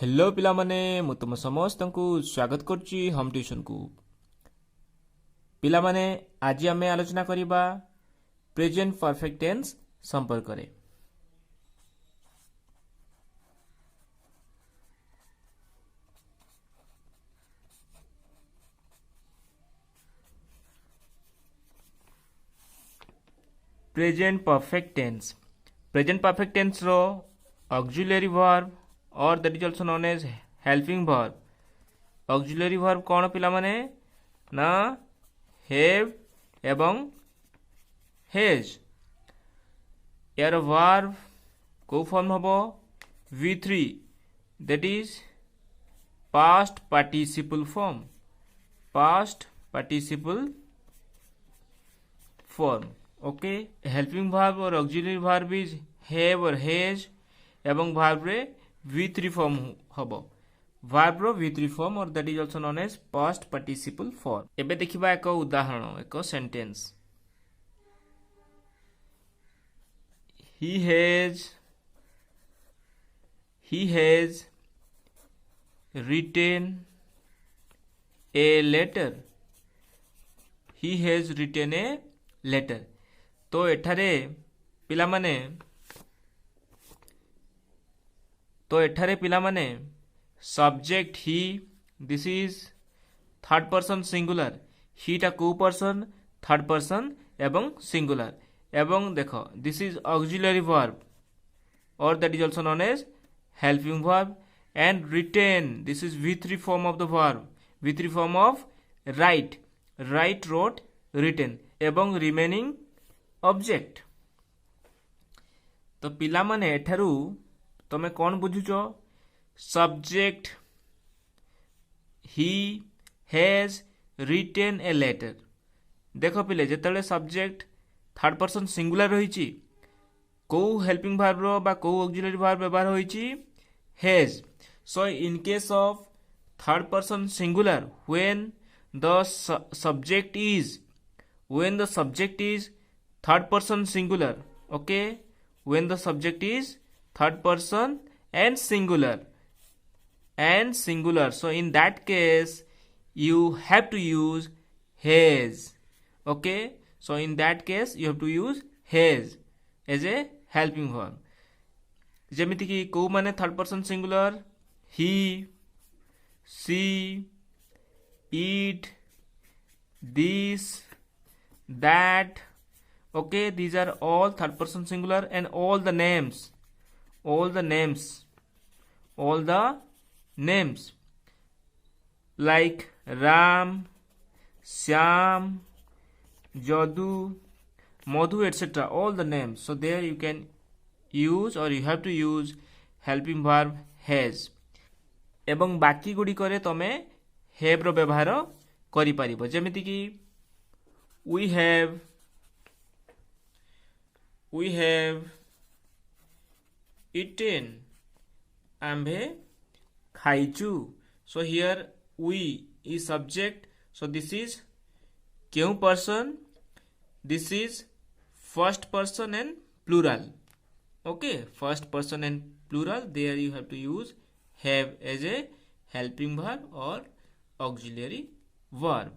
Hello पिला माने मु तुम समस्त को स्वागत करची होम ट्यूशन को। पिला माने आज आमे आलोचना करिबा प्रेजेंट परफेक्ट टेंस संपर्क रे। प्रेजेंट परफेक्ट टेंस रो ऑक्सिलरी वर्ब और that is also known as helping verb. Auxiliary verb कौन पिला माने ना हैव एवं हैज। यार वर्ब को फॉर्म हबो V3 that is past participle form. Past participle form okay. Helping verb और ऑक्सिलरी वर्ब इज हैव और हैज एवं वर्ब रे V3 फॉर्म हबो। वर्ब रो V3 फॉर्म और that is also known as past participle form. एबे देखिबा एक उदाहरण एक sentence. He has written a letter. He has written a letter. तो एठारे पिला माने subject he this is third person singular. He टा को पर्सन थर्ड पर्सन एवं सिंगुलर एवं देखो दिस इज ऑक्सिलरी वर्ब और that is also known as helping verb and written this is V3 form of the verb. V3 form of write wrote written एवं remaining object. तो पिला माने एठारू तमे कौन बुझुच subject he has written a letter. देखो पिले जेतले सब्जेक्ट थर्ड पर्सन सिंगुलर रही को हेल्पिंग वर्ब रो बा को ऑक्सिलरी वर्ब व्यवहार होईची has. So in case of third person singular when the subject is third person singular okay. When the subject is third person and singular so in that case you have to use has okay। so in that case you have to use has as a helping verb। जेमिति कि को माने third person singular he she it this that okay these are all third person singular and all the names like Ram, Syam, Jadu, Madhu etc. all the names so there you can use or you have to use helping verb has एवं बाकी गुडी करे तमे have रो व्यवहार करि परिबो। जेमिति कि we have eaten आम्भे खाइचु। so here we is subject so this is क्यों person this is first person and plural okay। first person and plural there you have to use have as a helping verb or auxiliary verb।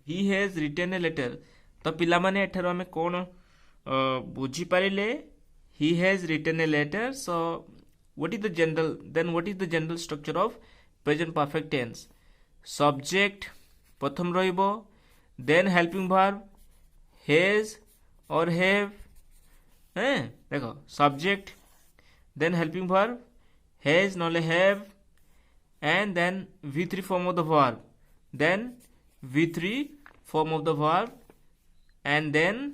he has written a letter तो पिला माने एठारो हमें कोन बुझी पारिले he has written a letter so what is the general structure of present perfect tense। subject प्रथम रहिबो then helping verb has or have हैं देखो subject then helping verb has नले have and then V3 form of the verb then V3 form of the verb and then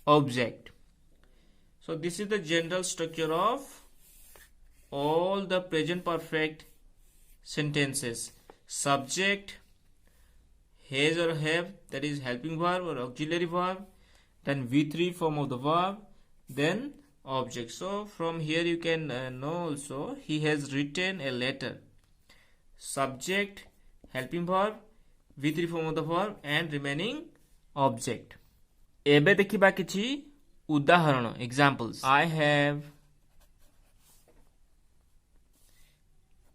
object। so this is the general structure of all the present perfect sentences। subject has or have that is helping verb or auxiliary verb then V3 form of the verb then object। so from here you can know also he has written a letter subject helping verb V3 form of the verb and remaining object। एबे देखिबा किछि उदाहरण examples. I have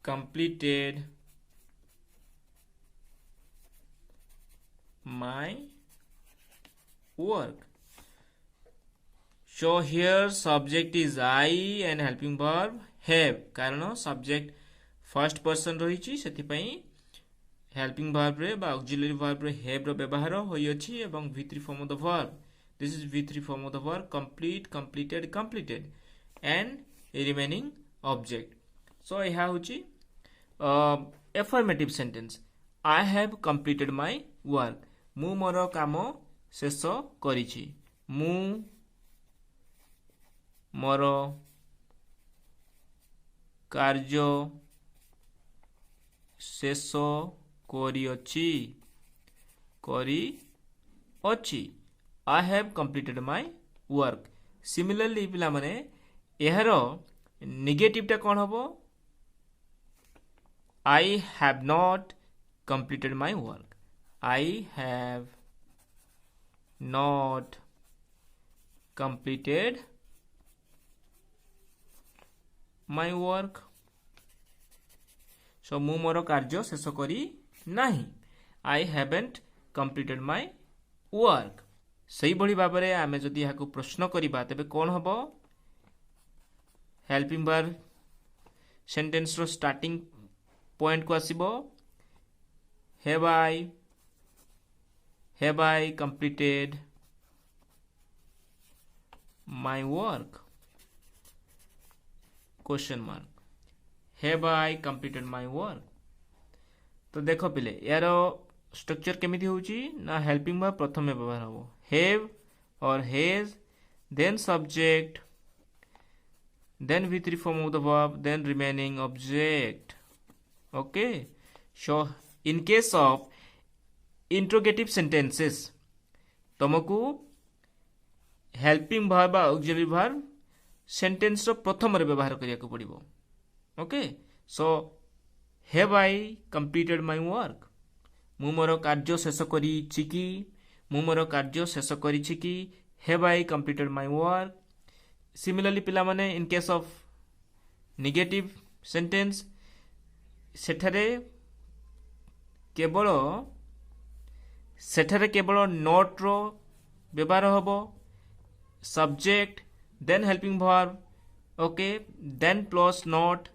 completed my work. So here subject is I and helping verb have, कारण subject first person रही सेथिपाई helping verb रे बा auxiliary verb रे have रो व्यवहार होई अछि एवं V3 form of the verb. This is V3 form of the verb complete, completed, completed and a remaining object. So यहा होची affirmative sentence. I have completed my work. मु मोर काम शेष करिछि. मु मोर कार्य शेष करिअछि. I have completed my work. Similarly पिला माने एहर नेगेटिव टा कोन हबो? I have not completed my work. I have not completed my work. So मु मोर कार्य शेष करी नाही. I haven't completed my work. सही बड़ी भाबरे आमे जदि याकू प्रश्न करिबा तबे कोन हबो? हेल्पिंग वर्ब सेंटेंस रो स्टार्टिंग पॉइंट को आसीबो have I completed my work? Question mark. Have I completed my work? तो देखो पिले यार स्ट्रक्चर केमिति होउची ना हेल्पिंग वर्ब प्रथम व्यवहार हो have or has, then subject, then V3 form of the verb, then remaining object. Okay, so in case of interrogative sentences तुमको helping verb auxiliary verb sentence रो प्रथम रे व्यवहार करिया को पड़िबो. Okay, so have I completed my work. मु मोर कार्य शेष करिछि कि? मु मोर कार्य शेष करिछि कि? Have I completed my work. Similarly पिला माने in case of negative sentence सेठारे केवल नोट रो व्यवहार होबो. Subject then helping verb, okay, then plus not,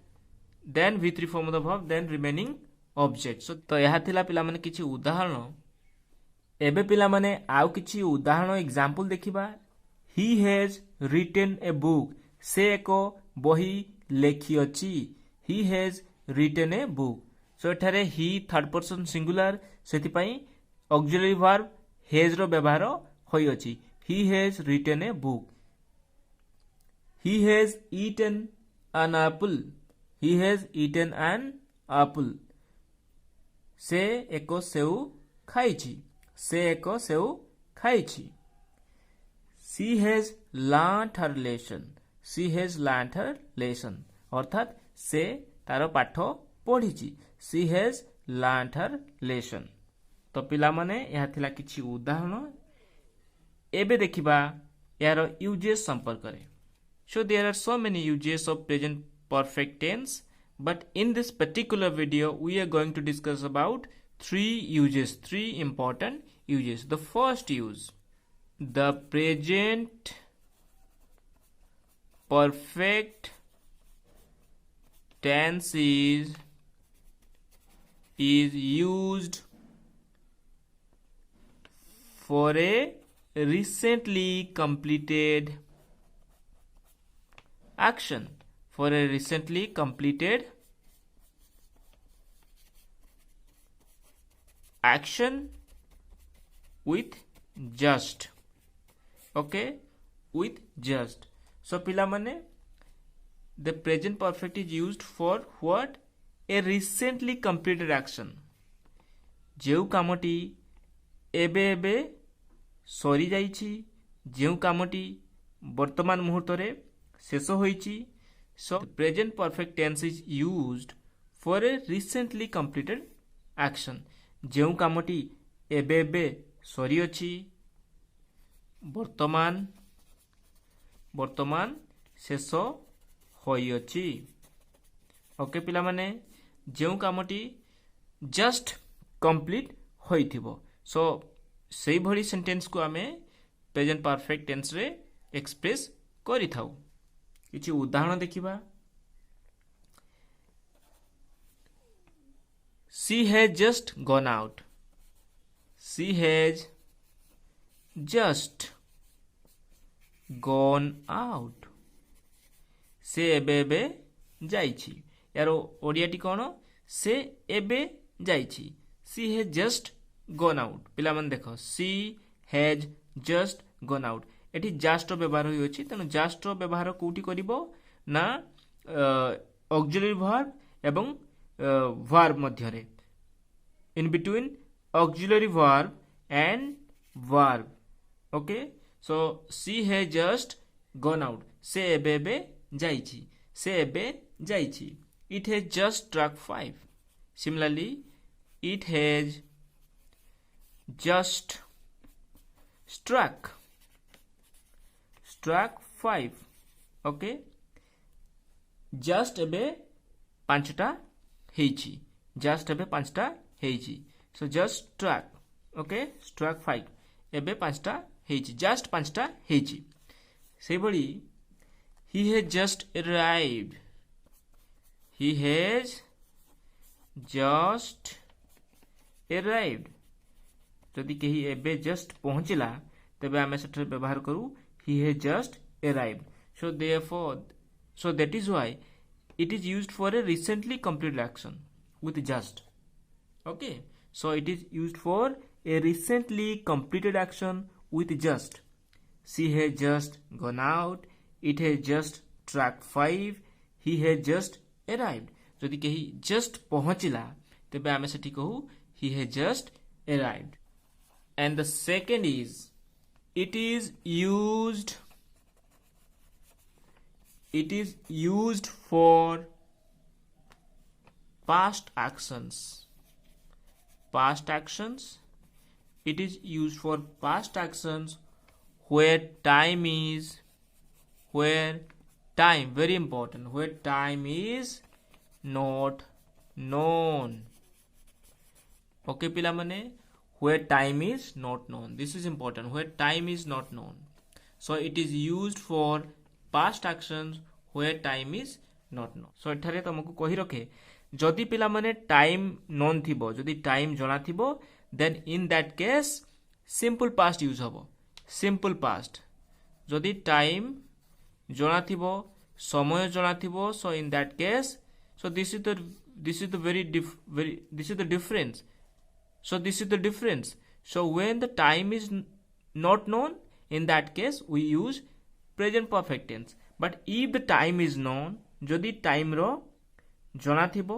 then V3 form of the verb, then remaining object. So तो यहा थिला पिला माने किछि उदाहरण. एबे पिला माने आउ किछि उदाहरण एग्जांपल देखिबा. He has written a book. से एको बही लेखि अछि. He has written a book. So एठारे ही थर्ड पर्सन सिंगुलर सेति पई ऑक्सिलरी वर्ब हैज रो व्यवहार होई अछि. He has written a book. He has eaten an apple. He has eaten an apple. से एको सेउ खाइछि. से एको सेउ खाइछि. She has learnt her lesson. She has learnt her lesson. अर्थात से तार पाठ पढ़िछि. She has learnt her lesson. तो पिला माने यहा थिला किछि उदाहरण. एबे देखिबा यार यूजेस संपर्क रे. So there are so many uses of present perfect tense, but in this particular video we are going to discuss about three important uses. The first use, the present perfect tense is used for a recently completed action. For a recently completed action with just. Okay, with just. So पिला माने the present perfect is used for what? A recently completed action. जेउ Kamptee एबे एबे सरी जाइछि. जेउ कामटी वर्तमान मुहूर्त रे शेष होइछि. So present perfect tense is used for a recently completed action. जेउ Kamptee एबे एबे सरी अछि. वर्तमान शेष होई अछि. ओके पिला माने जो कामटी जस्ट कंप्लीट होइथिबो सो सेही भली सेंटेंस को आमे प्रेजेंट परफेक्ट टेंस रे एक्सप्रेस करि थाउ किछि उदाहरण देखिबा She has just gone out. She has just gone out. से एबे एबे जाइछि यार ओडियाटी कोन से एबे जाइछि she has just gone out पिला मन देखो she has just gone out एठी just व्यवहार होई अछि तनो just व्यवहार कोठी करिवो ना ऑक्सिलरी वर्ब एवं verb मध्यरे in between auxiliary verb and verb okay so she has just gone out से एबे एबे जाइछि से एबे जाइछि it has just struck 5 similarly it has just struck 5 okay just एबे पांचटा हेछि just एबे पांचटा हेछि so just struck okay struck 5 एबे पांचटा हेछि just पांचटा हेछि से बड़ी he has just arrived he has just arrived जदि केही एबे just पहुंचिला तबे आमे सेठर व्यवहार करू he has just arrived so therefore so that is why it is used for a recently completed action with just okay so it is used for a recently completed action with just she has just gone out it has just struck 5 he has just arrived जदि केही just पहुंचिला तबे आमे सेठी कहू he has just arrived and the second is it is used for past actions it is used for past actions where time very important where time is not known okay pila mane where time is not known this is important where time is not known so it is used for past actions where time is not known so एठारे तुमको कहि रखे जदि पिला माने time known थिबो जदि time जणा थिबो then in that case simple past use हबो सिंपल पास्ट जदि टाइम जणा थिबो समय जणा थिबो so in that case so this is the difference so when the time is not known in that case we use present perfect tense but if the time is known जदि time रो जणा थिबो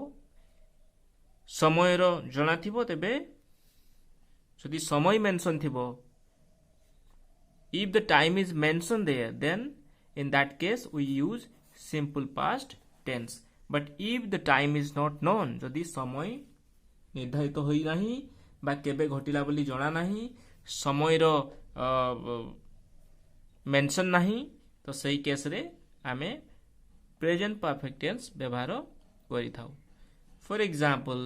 समय रो जणा थिबो तेबे जदि समय mention थिबो if the time is mentioned there then in that case we use simple past tense but if the time is not known जदि समय निर्धारित होई नाही बा केबे घटिला बोली जणा नाही समय रो मेंशन नाही तो सही केस रे आमे प्रेजेंट परफेक्ट टेंस व्यवहार करि थाउ for example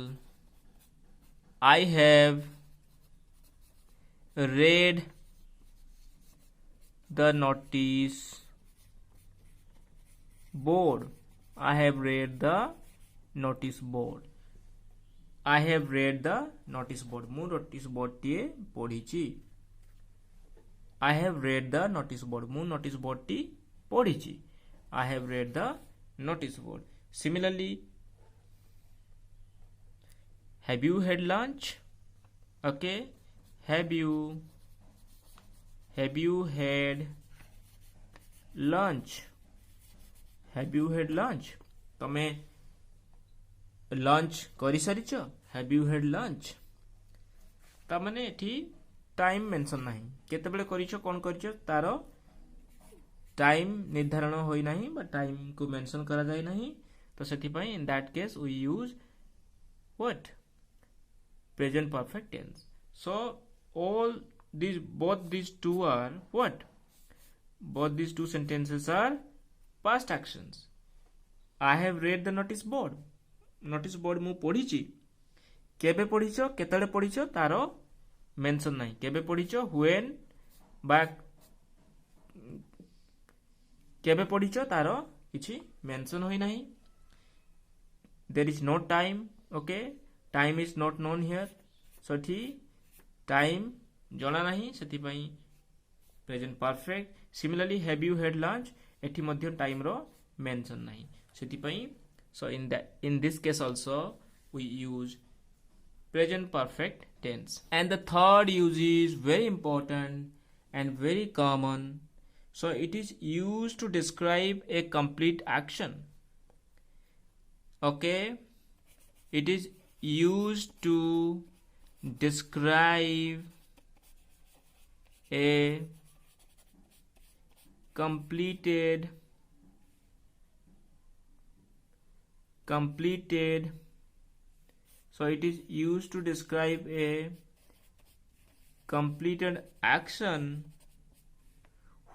I have read the notice board I have read the notice board I have read the notice board मु notice board टी पढ़ीची I have read the notice board मु notice board टी पढ़ीची I have read the notice board similarly have you had lunch okay have you had lunch have you had lunch तमे lunch करि सारिछ have you had lunch ता माने एठी time mention नाही केते बेले करिछ कोन करिछ तारो टाइम निर्धारण होई नाही बा टाइम को मेंशन करा जाय नाही तो सेति पई in that case we use what present perfect tense so all these both these two are what both these two sentences are past actions I have read the notice board notice board मु पढ़ी केबे पढ़ीच केतले पढ़ीच तार mention नहीं केबे पढ़ीच when बा केबे पढ़ीच तार किछि मेंशन होई नहीं there is no time okay time is not known here so ठी टाइम जणा नहीं सेति पई present perfect similarly have you had lunch एठी मध्य टाइम रो मेंशन नहीं सेति पई so in this case also we use present perfect tense. And the third use is very important and very common, so it is used to describe a complete action. Okay, it is used to describe a completed so it is used to describe a completed action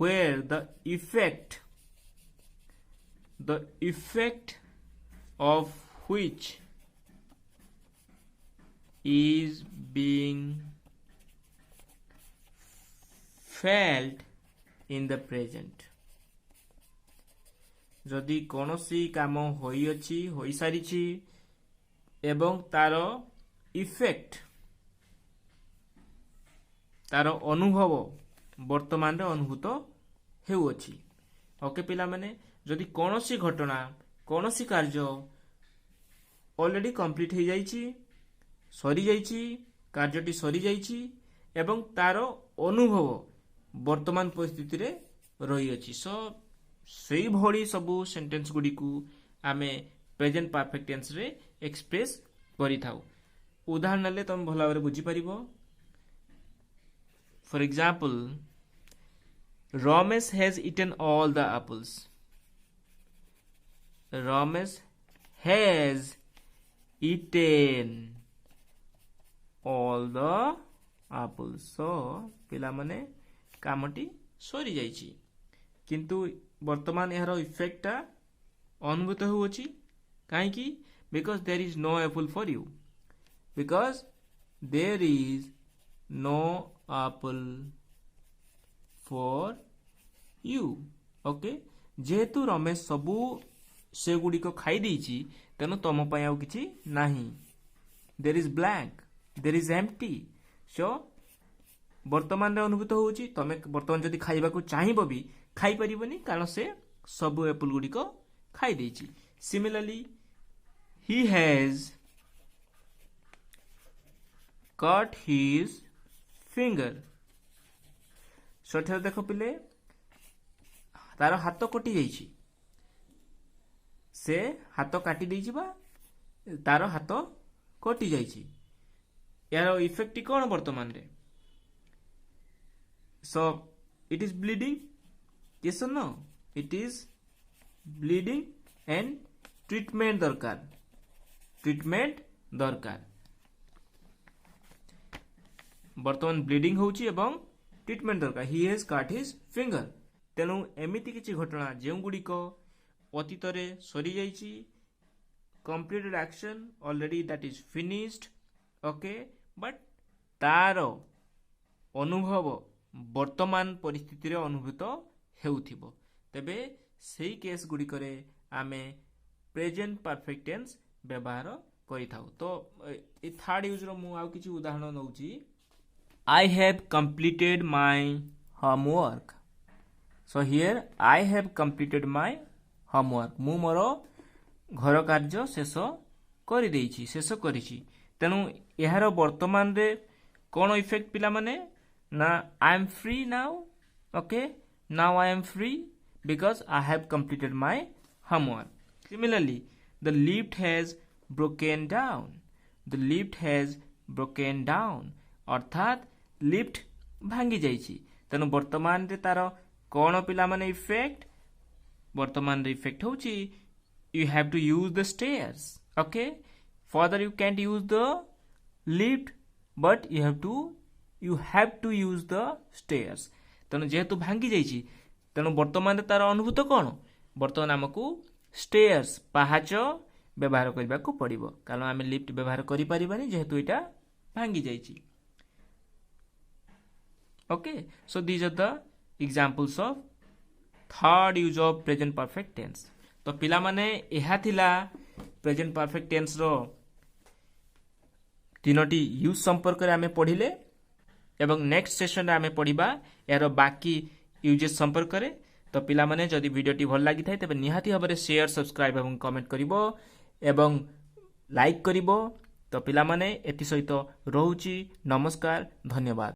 where the effect of which is being felt in the present. जदि कौनसी काम होई अछि होई सारिछि एवं तार effect तार अनुभव वर्तमान रे अनुभूत हेउछि ओके पिला माने जदि कौनसी घटना कौनसी कार्य ऑलरेडी कंप्लीट हो जाइछि सरी जाइछि कार्यटी सरी जाइछि एवं तार अनुभव वर्तमान परिस्थिति रे रही अछि सो सेई भली सबु सेंटेंस गुडी को आमे प्रेजेंट परफेक्ट टेंस रे एक्सप्रेस करि थाउ उदाहरण ले तुम भला भाबरे बुझी परिबो for example Ramesh has eaten all the apples. Ramesh has eaten all the apples. So पिला माने कामटी सरी जाइछि किंतु वर्तमान यार इफेक्टा अनुभूत होउछि काहे कि because there is no apple for you because there is no apple for you okay जेहेतु रमेश सबू से गुड़िक खाई देछि तेनु तुम पय आउ किछि नाही there is blank there is empty so वर्तमान रे अनुभूत होउछि तमे वर्तमान जदि खाइबा को चाहिबो भी खाई परिबनी कारण से सब एप्पल गुडी को खाई देछि similarly he has cut his finger सठे देखो पिले तार हाथ कटि जाइछि से हाथ काटी देछि बा तार हाथ कटि जाइछि यार इफेक्ट कोन वर्तमान रे so it is bleeding yes or no it is bleeding and treatment दरकार वर्तमान ब्लीडिंग होउची एवं ट्रीटमेंट दरकार he has cut his finger तेनु एमिति किछि घटना जेउ गुडी को अतीत रे सरी जाइची completed action already that is finished okay but तारो अनुभव वर्तमान परिस्थिति रे अनुभूत हेउथिबो तबे सेही केस गुडी करे आमे प्रेजेंट परफेक्ट टेंस व्यवहार करि थाउ तो ए थर्ड यूज रो मु आउ किछि उदाहरण नउची I have completed my homework so here I have completed my homework मु मोर घर कार्य शेष करि देइछि शेष करिछि तेनु एहार वर्तमान रे कोन इफेक्ट पिला माने Now I am free now. Okay. Now I am free because I have completed my homework. Similarly, the lift has broken down. The lift has broken down. अर्थात लिफ्ट भांगी जाइछि तेनु वर्तमान रे तार कोन पिला माने इफेक्ट वर्तमान रे इफेक्ट होछि you have to use the stairs. Okay. Further you can't use the lift but you have to use the stairs तेणु जेहेतु भांगी जाइछि तेणु वर्तमान तार अनुभूत कौन वर्तमान आमको स्टेयर्स पहाच व्यवहार करने को पड़ो कारण आम लिफ्ट व्यवहार करें जेहेतु यहाँ भांगी जाइए okay so these are the examples of third use of present perfect tense तो पिला माने यह थिला प्रेजेंट परफेक्ट टेंस रो तीनोटी यूज संपर्क रे आमे पढ़िले एवं नेक्स्ट सेशन रे आमे पढ़िबा यार बाकी यूजेस संपर्क रे तो पिला माने जदि वीडियोटी भल लागि थाए तबे निहाती भाबरे शेयर सब्सक्राइब एवं कमेंट करिवो एवं लाइक करिवो तो पिला माने एति सहित रहउची नमस्कार धन्यवाद।